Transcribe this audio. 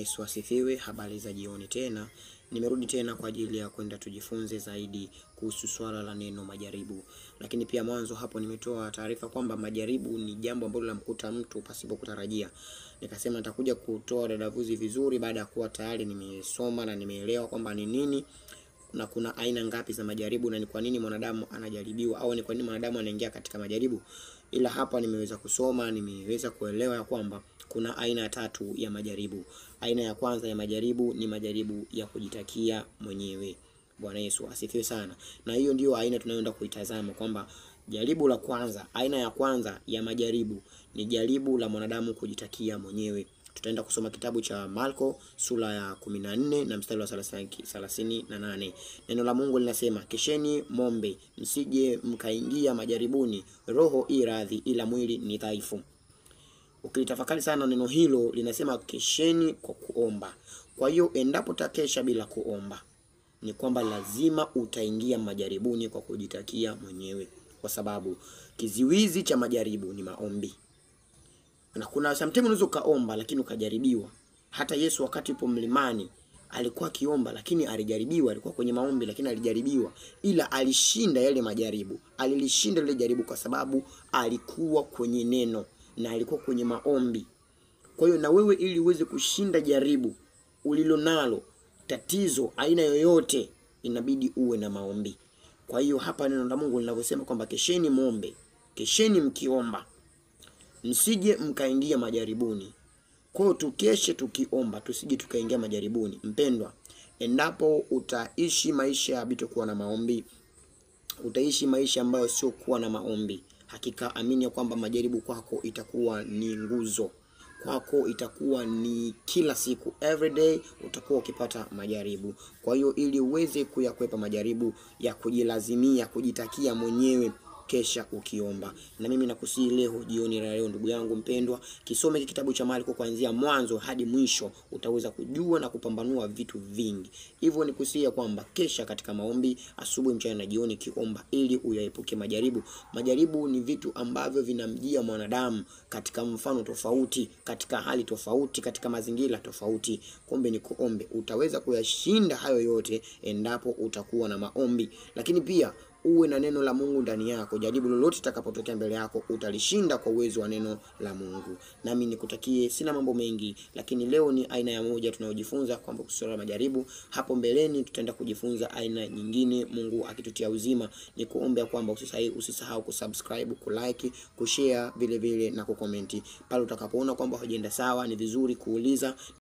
Yesu asifiwe. Habari za jioni tena. Nimerudi tena kwa ajili ya kwenda tujifunze zaidi kuhusu swala la neno majaribu. Lakini pia mwanzo hapo nimetoa taarifa kwamba majaribu ni jambo ambalo linamkuta mtu pasipo kutarajia. Nikasema nitakuja kutoa dadavuzi vizuri baada ya kuwa tayari nimesoma na nimeelewa kwamba ni nini na kuna aina ngapi za majaribu na ni kwa nini mwanadamu anajaribiwa au ni kwa nini mwanadamu anaingia katika majaribu. Ila hapa nimeweza kusoma, nimeweza kuelewa ya kwamba kuna aina tatu ya majaribu. Aina ya kwanza ya majaribu ni majaribu ya kujitakia mwenyewe. Bwana Yesu asifiwe sana. Na hiyo ndio aina tunayoenda kuitazama kwamba jaribu la kwanza, aina ya kwanza ya majaribu ni jaribu la mwanadamu kujitakia mwenyewe. Tutaenda kusoma kitabu cha Marko sura ya 14 na mstari wa 38. Neno la Mungu linasema, "Kesheni mombe, msije mkaingia majaribuni, roho i radhi ila mwili ni dhaifu." Ukilitafakari sana neno hilo linasema kesheni kwa kuomba. Kwa hiyo endapo utakesha bila kuomba, ni kwamba lazima utaingia majaribuni kwa kujitakia mwenyewe, kwa sababu kiziwizi cha majaribu ni maombi. Na kuna sometimes unaweza kaomba lakini ukajaribiwa. Hata Yesu wakati yupo mlimani alikuwa akiomba lakini alijaribiwa, alikuwa kwenye maombi lakini alijaribiwa, ila alishinda yale majaribu. Alilishinda lile jaribu kwa sababu alikuwa kwenye neno na alikuwa kwenye maombi. Kwa hiyo na wewe ili uweze kushinda jaribu ulilonalo, tatizo aina yoyote, inabidi uwe na maombi. Kwa hiyo hapa neno la Mungu linavyosema kwamba kesheni muombe, kesheni mkiomba, msije mkaingia majaribuni. Kwa hiyo tukeshe tukiomba, tusije tukaingia majaribuni. Mpendwa, endapo utaishi maisha ya kuwa na maombi, utaishi maisha ambayo sio kuwa na maombi, hakika amini ya kwamba majaribu kwako itakuwa ni nguzo. Kwako itakuwa ni kila siku, every day utakuwa ukipata majaribu. Kwa hiyo ili uweze kuyakwepa majaribu ya kujilazimia, kujitakia mwenyewe, kesha ukiomba. Na mimi nakusihi leo jioni la leo, ndugu yangu mpendwa, kisome kitabu cha Marko kuanzia mwanzo hadi mwisho, utaweza kujua na kupambanua vitu vingi. Hivyo nikusihi kwamba kesha katika maombi, asubuhi, mchana na jioni kiomba, ili uyaepuke majaribu. Majaribu ni vitu ambavyo vinamjia mwanadamu katika mfano tofauti, katika hali tofauti, katika mazingira tofauti. Kumbe ni kuombe utaweza kuyashinda hayo yote endapo utakuwa na maombi. Lakini pia uwe na neno la Mungu ndani yako. Jaribu lolote litakapotokea mbele yako utalishinda kwa uwezo wa neno la Mungu. Nami nikutakie, sina mambo mengi, lakini leo ni aina ya moja tunayojifunza kwamba kusura majaribu. Hapo mbeleni tutaenda kujifunza aina nyingine, Mungu akitutia uzima. Nikuombe kwamba usisahau kusubscribe, kulike, kushare vile vile na kucomment. Pale utakapoona kwamba hujaenda sawa, ni vizuri kuuliza.